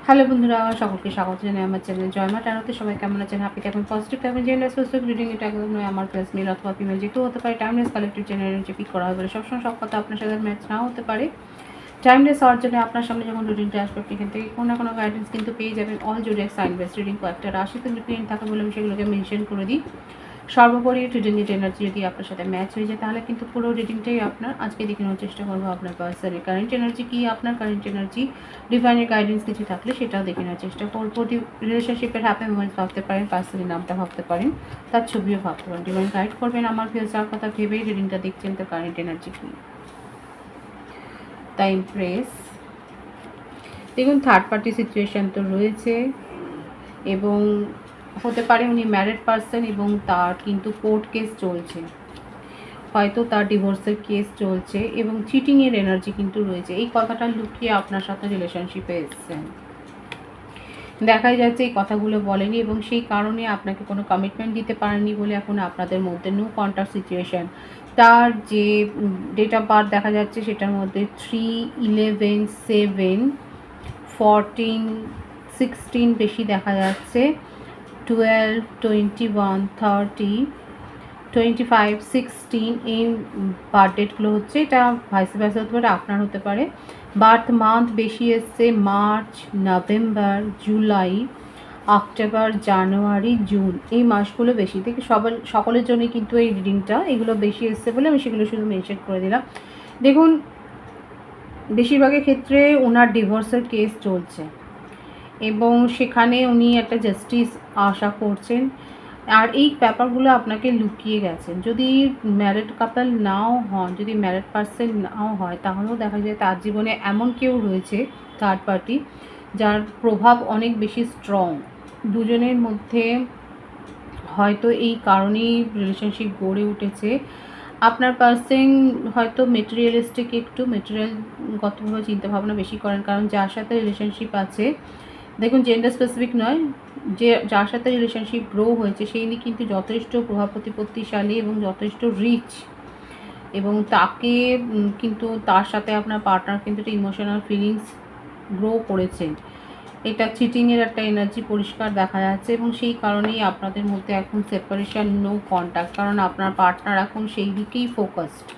Hello বন্ধুরা, সকলকে স্বাগত জানাই আমার চ্যানেল জয়মা টানোতে। সবাই কেমন আছেন? হ্যাপি থাকবেন, পজিটিভ থাকবেন। জেন্ডার স্পেসিফিক রিডিং এটা একদম নয়, আমার প্লাস মেল অথবা ফিমেল যে কেউ হতে পারে। টাইমলেস কালেক্টিভ জেনারেল যে পিক করা হবে সবসময় সব কথা আপনার সাথে ম্যাচ নাও হতে পারে। টাইমলেস হওয়ার জন্য আপনার সামনে যখন রিডিংটা আসবে আপনি এখান থেকে কোনো না কোনো গাইডেন্স কিন্তু পেয়ে যাবেন। All zodiac sign base reading কয়েকটা রাশিতে ডিপেন্ড থাকে বলে আমি সেগুলোকে মেনশন করে দিই। সর্বোপরি রিডিংয়ের এনার্জি যদি আপনার সাথে ম্যাচ হয়ে যায় তাহলে কিন্তু পুরো রিডিংটাই আপনার। আজকে দেখে নেওয়ার চেষ্টা করবো আপনার পার্সনের কারেন্ট এনার্জি কী, আপনার কারেন্ট এনার্জি ডিভাইনের গাইডেন্স কিছু থাকলে সেটাও দেখে নেওয়ার চেষ্টা করবো। রিলেশনশিপের হ্যাপি মোমেন্টস ভাবতে পারেন, পার্সনের নামটা ভাবতে পারেন, তার ছবিও ভাবতে পারেন। ডিভাইন গাইড করবেন আমার ফিউচার কথা ভেবেই রিডিংটা দেখছেন। তো কারেন্ট এনার্জি কী, দ্য ইমপ্রেস। দেখুন থার্ড পার্টি সিচুয়েশান তো রয়েছে এবং হতে পারে উনি ম্যারিড পার্সন এবং তার কিন্তু কোর্ট কেস চলছে, হয়তো তার ডিভোর্সের কেস চলছে এবং চিটিংয়ের এনার্জি কিন্তু রয়েছে। এই কথাটা লুকিয়ে আপনার সাথে রিলেশনশিপে এসছেন, দেখাই যাচ্ছে এই কথাগুলো বলেনি এবং সেই কারণে আপনাকে কোনো কমিটমেন্ট দিতে পারেনি বলে এখন আপনাদের মধ্যে নো কন্ট্যাক্ট সিচুয়েশান। তার যে ডেট অফ বার্থ দেখা যাচ্ছে সেটার মধ্যে 3, 11, 7, 14, 16 বেশি দেখা যাচ্ছে, 12, 21, 30, 25, 16 এই বার্থ ডেটগুলো হচ্ছে। এটা ভাইস ভার্সা হতে পারে, আপনার হতে পারে। বার্থ মান্থ বেশি এসছে মার্চ, নভেম্বর, জুলাই, অক্টোবর, জানুয়ারি, জুন, এই মাসগুলো বেশি থেকে সকলের জন্য কিন্তু এই রিডিংটা এগুলো বেশি এসছে বলে আমি সেগুলো শুধু মেনশন করে দিলাম। দেখুন বেশিরভাগের ক্ষেত্রে ওনার ডিভোর্সের কেস চলছে এবং সেখানে উনি একটা জাস্টিস আশা করছেন। আর এই ব্যাপারগুলো আপনাকে লুকিয়ে গেছেন। যদি ম্যারিড কাপল নাও হন, যদি ম্যারিড পার্সন নাও হয়, তাহলেও দেখা যায় তার জীবনে এমন কেউ রয়েছে থার্ড পার্টি যার প্রভাব অনেক বেশি স্ট্রং। দুজনের মধ্যে হয়তো এই কারণেই রিলেশনশিপ গড়ে উঠেছে। আপনার পার্সন হয়তো মেটেরিয়ালিস্টিক, একটু মেটেরিয়ালগতভাবে চিন্তাভাবনা বেশি করেন, কারণ যার সাথে রিলেশনশিপ আছে, দেখুন জেন্ডার স্পেসিফিক নয়, যে যার সাথে রিলেশনশিপ গ্রো হয়েছে সেই নিয়ে কিন্তু যথেষ্ট প্রভাব প্রতিপত্তিশালী এবং যথেষ্ট রিচ, এবং তাকে কিন্তু তার সাথে আপনার পার্টনার কিন্তু একটা ইমোশনাল ফিলিংস গ্রো করেছেন। এটা চিটিংয়ের একটা এনার্জি পরিষ্কার দেখা যাচ্ছে এবং সেই কারণেই আপনাদের মধ্যে এখন সেপারেশন, নো কন্ট্যাক্ট, কারণ আপনার পার্টনার এখন সেই দিকেই ফোকাসড।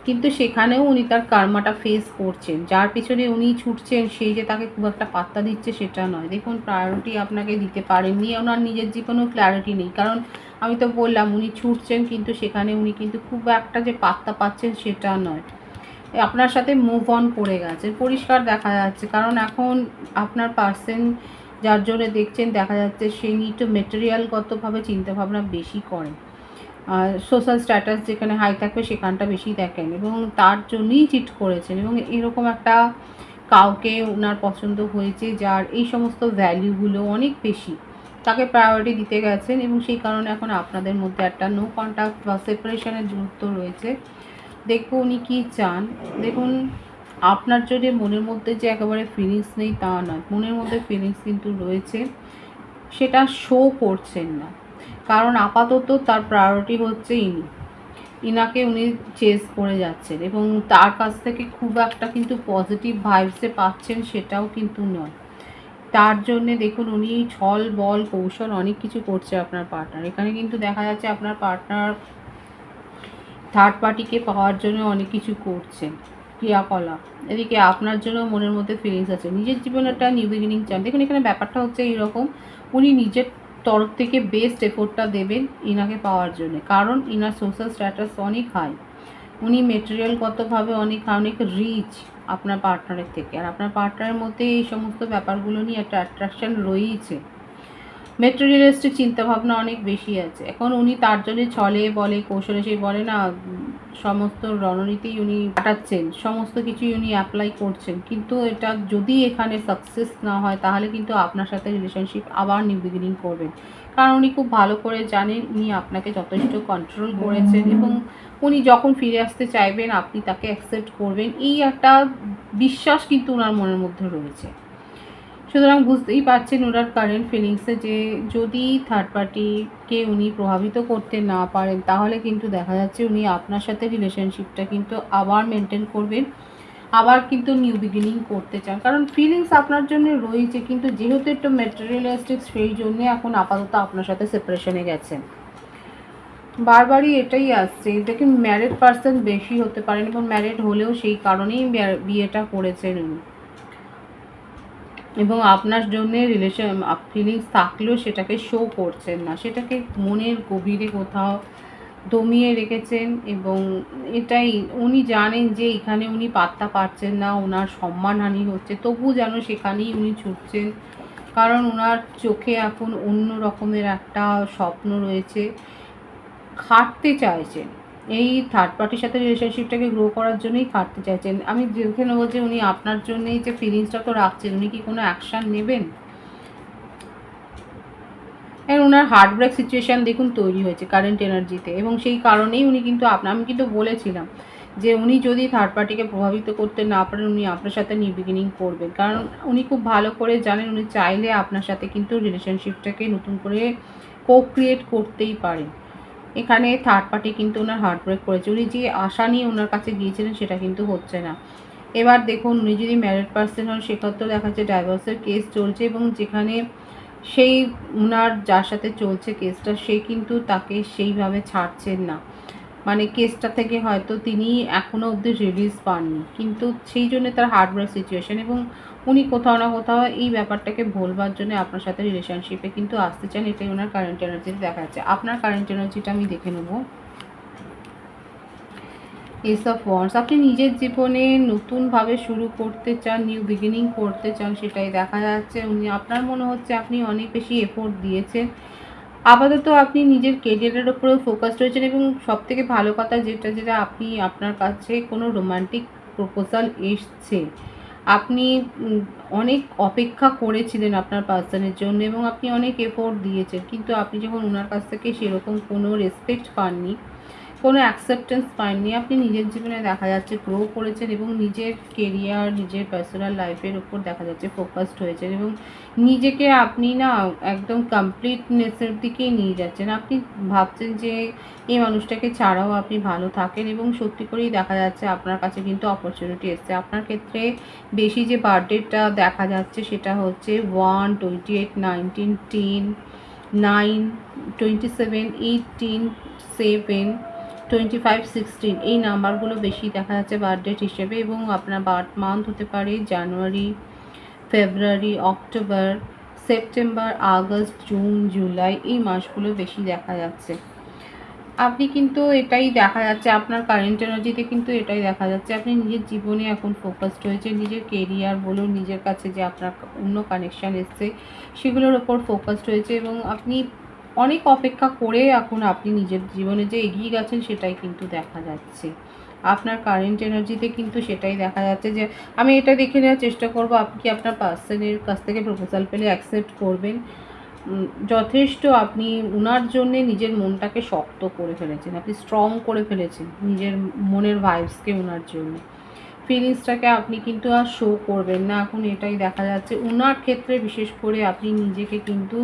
কিন্তু সেখানেও উনি তার কার্মাটা ফেস করছেন। যার পিছনে উনি ছুটছেন সেই যে তাকে খুব একটা পাত্তা দিচ্ছে সেটা নয়। দেখুন প্রায়োরিটি আপনাকে দিতে পারেননি, ওনার নিজের জীবনেও ক্ল্যারিটি নেই, কারণ আমি তো বললাম উনি ছুটছেন কিন্তু সেখানে উনি কিন্তু খুব একটা যে পাত্তা পাচ্ছেন সেটা নয়। আপনার সাথে মুভ অন করে গেছে পরিষ্কার দেখা যাচ্ছে, কারণ এখন আপনার পার্সন যার জন্য দেখছেন দেখা যাচ্ছে সে নিয়ে মেটেরিয়ালগতভাবে চিন্তাভাবনা বেশি করেন। সোশ্যাল স্ট্যাটাস যেখানে হাই থাকবে সেখানটা বেশি দেখেন এবং তার জন্যই চিট করেছেন এবং এরকম একটা কাউকে ওনার পছন্দ হয়েছে যার এই সমস্ত ভ্যালিউগুলো অনেক বেশি, তাকে প্রায়োরিটি দিতে গেছেন এবং সেই কারণে এখন আপনাদের মধ্যে একটা নো কন্ট্যাক্ট বা সেপারেশনের দূরত্ব রয়েছে। দেখবো উনি কী চান। দেখুন আপনার জন্য মনের মধ্যে যে একেবারে ফিলিংস নেই তা নয়, মনের মধ্যে ফিলিংস কিন্তু রয়েছে, সেটা শো করছেন না, কারণ আপাতত তার প্রায়োরিটি হচ্ছে ইনাকে উনি চেস করে যাচ্ছেন এবং তার কাছ থেকে খুব একটা কিন্তু পজিটিভ ভাইবসে পাচ্ছেন সেটাও কিন্তু নয়। তার জন্যে দেখুন উনি ছল বল কৌশল অনেক কিছু করছে আপনার পার্টনার। এখানে কিন্তু দেখা যাচ্ছে আপনার পার্টনার থার্ড পার্টিকে পাওয়ার জন্য অনেক কিছু করছেন, ক্রিয়াকলাপ। এদিকে আপনার জন্য মনের মধ্যে ফিলিংস আছে, নিজের জীবনে একটা নিউ বিগিনিং চান। দেখুন এখানে ব্যাপারটা হচ্ছে এইরকম, উনি নিজের তরফ থেকে বেস্ট এফোর্টটা দেবেন ইনাকে পাওয়ার জন্য, কারণ ইনার সোশ্যাল স্ট্যাটাস অনেক হাই, উনি মেটেরিয়ালগতভাবে অনেক অনেক রিচ আপনার পার্টনারের থেকে। আর আপনার পার্টনারের মধ্যে এই সমস্ত ব্যাপারগুলো নিয়ে একটা অ্যাট্রাকশান রয়েছে, মেটেরিয়ালিস্টিক চিন্তাভাবনা অনেক বেশি আছে। এখন উনি তার জন্য ছলে বলে কৌশলে, সেই বলে না সমস্ত রণনীতি উনি কাটাচ্ছেন, সমস্ত কিছুই উনি অ্যাপ্লাই করছেন, কিন্তু এটা যদি এখানে সাকসেস না হয় তাহলে কিন্তু আপনার সাথে রিলেশনশিপ আবার নিউ বিগিনিং করবেন, কারণ উনি খুব ভালো করে জানেন উনি আপনাকে যথেষ্ট কন্ট্রোল করেছেন এবং উনি যখন ফিরে আসতে চাইবেন আপনি তাকে অ্যাকসেপ্ট করবেন, এই একটা বিশ্বাস কিন্তু ওনার মনের মধ্যে রয়েছে। সুতরাং বুঝতেই পারছেন ওনার কারেন্ট ফিলিংসে যে যদি থার্ড পার্টিকে উনি প্রভাবিত করতে না পারেন তাহলে কিন্তু দেখা যাচ্ছে উনি আপনার সাথে রিলেশনশিপটা কিন্তু আবার মেনটেন করবেন। আবার কিন্তু নিউ বিগিনিং করতে চান, কারণ ফিলিংস আপনার জন্য রয়েছে, কিন্তু যেহেতু একটু ম্যাটেরিয়ালিস্টিক সেই জন্য এখন আপাতত আপনার সাথে সেপারেশনে গেছেন। বারবারই এটাই আসছে, দেখুন ম্যারিড পার্সন বেশি হতে পারেন এবং ম্যারিড হলেও সেই কারণেই বিয়েটা করেছেন উনি, এবং আপনার জন্য রিলেশন ফিলিংস থাকলেও সেটাকে শো করছেন না, সেটাকে মনের গভীরে কোথাও দমিয়ে রেখেছেন। এবং এটাই উনি জানেন যে এখানে উনি পাত্তা পাচ্ছেন না, ওনার সম্মানহানি হচ্ছে, তবু যেন সেখানেই উনি ছুটছেন, কারণ ওনার চোখে এখন অন্য রকমের একটা স্বপ্ন রয়েছে, খাটতে চাইছেন। এই থার্ড পার্টির সাথে রিলেশনশিপটাকে গ্রো করার জন্যই খাটতে চাইছেন। আমি দেখে নেবো যে উনি আপনার জন্যই যে ফিলিংসটা তো রাখছেন, উনি কি কোনো অ্যাকশান নেবেন? ওনার হার্ট ব্রেক সিচুয়েশান দেখুন তৈরি হয়েছে কারেন্ট এনার্জিতে, এবং সেই কারণেই উনি কিন্তু আমি কিন্তু বলেছিলাম যে উনি যদি থার্ড পার্টিকে প্রভাবিত করতে না পারেন, উনি আপনার সাথে নিউ বিগিনিং করবেন, কারণ উনি খুব ভালো করে জানেন উনি চাইলে আপনার সাথে কিন্তু রিলেশনশিপটাকে নতুন করে ক্রিয়েট করতেই পারেন। এখানে থার্ড পার্টি কিন্তু ওনার হার্ট ব্রেক করেছে, উনি যে আশা নিয়ে ওনার কাছে গিয়েছিলেন সেটা কিন্তু হচ্ছে না। এবার দেখুন উনি যদি ম্যারিড পার্সন হন, সেক্ষেত্রেও দেখা যাচ্ছে ডাইভোর্সের কেস চলছে, এবং যেখানে সেই ওনার যার সাথে চলছে কেসটা, সে কিন্তু তাকে সেইভাবে ছাড়ছেন না, মানে কেসটা থেকে হয়তো তিনি এখনও অবধি রিলিজ পাননি, কিন্তু সেই জন্য তার হার্ট ব্রেক সিচুয়েশান, এবং উনি কোথাও না কোথাও এই ব্যাপারটাকে ভুলবার জন্য আপনার সাথে রিলেশনশিপে কিন্তু আসতে চান, এটাই ওনার কারেন্ট এনার্জিতে দেখা যাচ্ছে। আপনার কারেন্ট এনার্জিটা আমি দেখে নেব। এস অফ ওয়ান্ডস, আপনি নিজের জীবনে নতুনভাবে শুরু করতে চান, নিউ বিগিনিং করতে চান, সেটাই দেখা যাচ্ছে। উনি আপনার মনে হচ্ছে আপনি অনেক বেশি এফোর্ট দিয়েছেন, আপাতত আপনি নিজের কেরিয়ারের ওপরেও ফোকাসড রয়েছেন, এবং সবথেকে ভালো কথা যেটা আপনি আপনার কাছে কোনো রোমান্টিক প্রপোজাল এসছে, আপনি অনেক অপেক্ষা করেছিলেন আপনার পার্সনের জন্য, এবং আপনি অনেক এফোর্ট দিয়েছেন, কিন্তু আপনি যখন ওনার কাছ থেকে সেরকম কোনো রেসপেক্ট পাননি, কোনো অ্যাকসেপ্টেন্স পাননি, আপনি নিজের জীবনে দেখা যাচ্ছে গ্রো করেছেন, এবং নিজের কেরিয়ার, নিজের পার্সোনাল লাইফের ওপর দেখা যাচ্ছে ফোকাসড হয়েছেন, এবং নিজেকে আপনি না একদম কমপ্লিটনেসের দিকেই নিয়ে যাচ্ছেন। আপনি ভাবছেন যে এই মানুষটাকে ছাড়াও আপনি ভালো থাকেন, এবং সত্যি করেই দেখা যাচ্ছে আপনার কাছে কিন্তু অপরচুনিটি এসছে। আপনার ক্ষেত্রে বেশি যে বার্থডেটা দেখা যাচ্ছে সেটা হচ্ছে 1, 28, 19, 10, 9, 27, 18, 7, 25, 16 এই নাম্বারগুলো বেশি দেখা যাচ্ছে বার্থডেট হিসেবে, এবং আপনার বার্থ মান্থ হতে পারে January, February, October, September, August, June, July, এই মাসগুলো বেশি দেখা যাচ্ছে। আপনি কিন্তু এটাই দেখা যাচ্ছে আপনার কারেন্ট এনার্জিতে, কিন্তু এটাই দেখা যাচ্ছে আপনি নিজের জীবনে এখন ফোকাসড হয়েছে, নিজের কেরিয়ার বলুন, নিজের কাছে যে আপনার অন্য কানেকশান এসছে সেগুলোর ওপর ফোকাসড হয়েছে, এবং আপনি অনেক অপেক্ষা করে এখন আপনি নিজের জীবনে যে এগিয়ে গেছেন সেটাই কিন্তু দেখা যাচ্ছে। আপনার কারেন্ট এনার্জিতে কিন্তু সেটাই দেখা যাচ্ছে, যে আমি এটা দেখে নেওয়ার চেষ্টা করব আপনি কি আপনার পার্সনের কাছ থেকে প্রপোজাল পেলে অ্যাকসেপ্ট করবেন। যথেষ্ট আপনি ওনার জন্যে নিজের মনটাকে শক্ত করে ফেলেছেন, আপনি স্ট্রং করে ফেলেছেন নিজের মনের ভাইবসকে ওনার জন্য। ফিলিংসটাকে আপনি কিন্তু আর শো করবেন না, এখন এটাই দেখা যাচ্ছে। ওনার ক্ষেত্রে বিশেষ করে আপনি নিজেকে কিন্তু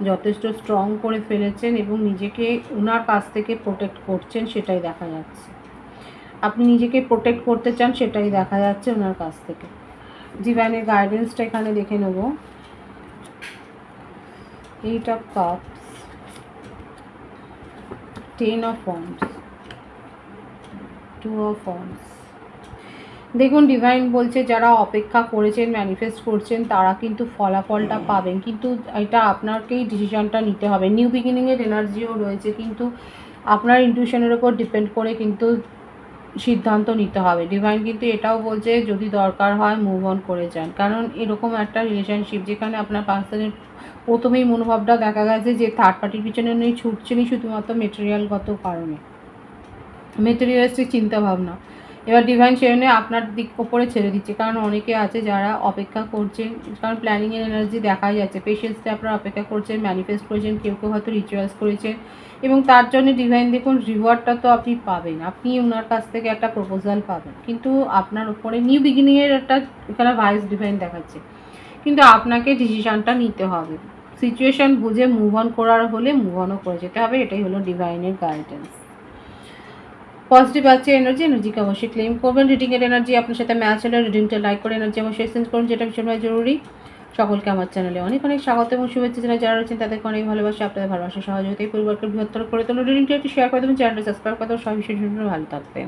যথেষ্ট স্ট্রং করে ফেলেছেন, এবং নিজেকে ওনার কাছ থেকে প্রোটেক্ট করছেন, সেটাই দেখা যাচ্ছে। আপনি নিজেকে প্রোটেক্ট করতে চান, সেটাই দেখা যাচ্ছে ওনার কাছ থেকে। ডিভাইনের গাইডেন্সটা এখানে দেখে নেব। 8 of Cups, 10 of Wands, 2 of Wands। দেখুন ডিভাইন বলছে যারা অপেক্ষা করেছেন, ম্যানিফেস্ট করছেন, তারা কিন্তু ফলাফলটা পাবেন, কিন্তু এটা আপনাকেই ডিসিশনটা নিতে হবে। নিউ বিগিনিংয়ের এনার্জিও রয়েছে, কিন্তু আপনার ইনটিউশনের ওপর ডিপেন্ড করে কিন্তু সিদ্ধান্ত নিতে হবে। ডিভাইন কিন্তু এটাও বলছে যদি দরকার হয় মুভ অন করে যান, কারণ এরকম একটা রিলেশনশিপ যেখানে আপনার পার্সনের প্রথমেই মনোভাবটা দেখা গেছে যে থার্ড পার্টির পিছনে নেই, ছুটছেনই শুধুমাত্র মেটেরিয়ালগত কারণে, মেটেরিয়ালিস্টিক চিন্তাভাবনা। এবার ডিভাইন সেজন্য আপনার দিক ওপরে ছেড়ে দিচ্ছে, কারণ অনেকে আছে যারা অপেক্ষা করছেন, কারণ প্ল্যানিংয়ের এনার্জি দেখাই যাচ্ছে। পেশেন্সে আপনারা অপেক্ষা করছেন, ম্যানিফেস্ট করেছেন, কেউ কেউ হয়তো রিচুয়ালস করেছেন, এবং তার জন্য ডিভাইন দেখুন রিওয়ার্ডটা তো আপনি পাবেন, আপনি ওনার কাছ থেকে একটা প্রপোজাল পাবেন, কিন্তু আপনার উপরে নিউ বিগিনিংয়ের একটা এখানে ভাইস ডিভাইন দেখাচ্ছে, কিন্তু আপনাকে ডিসিশানটা নিতে হবে। সিচুয়েশান বুঝে মুভ অন করার হলে মুভ অনও করে যেতে হবে, এটাই হলো ডিভাইনের গাইডেন্স। পজিটিভ আছে এনার্জিকে অবশ্যই ক্লেম করবেন। রিডিংয়ের এনার্জি আপনার সাথে ম্যাচ হলে রিডিংটা লাইক করে এনার্জি অবশ্যই এক্সচেঞ্জ করুন, যেটা ভীষণভাবে জরুরি। সকলকে আমার চ্যানেলে অনেক অনেক স্বাগত এবং শুভেচ্ছা জানাই। যারা রয়েছেন তাদেরকে অনেক ভালোবাসা, আপনাদের ভালোবাসা সহযোগিতা এই পরিবারকে বৃহত্তর করে তোলো। রিডিংটা একটু শেয়ার করে দেবেন, চ্যানেলটা সাবস্ক্রাইব করে দেবেন। সবাই ভীষণ ভালো থাকবেন।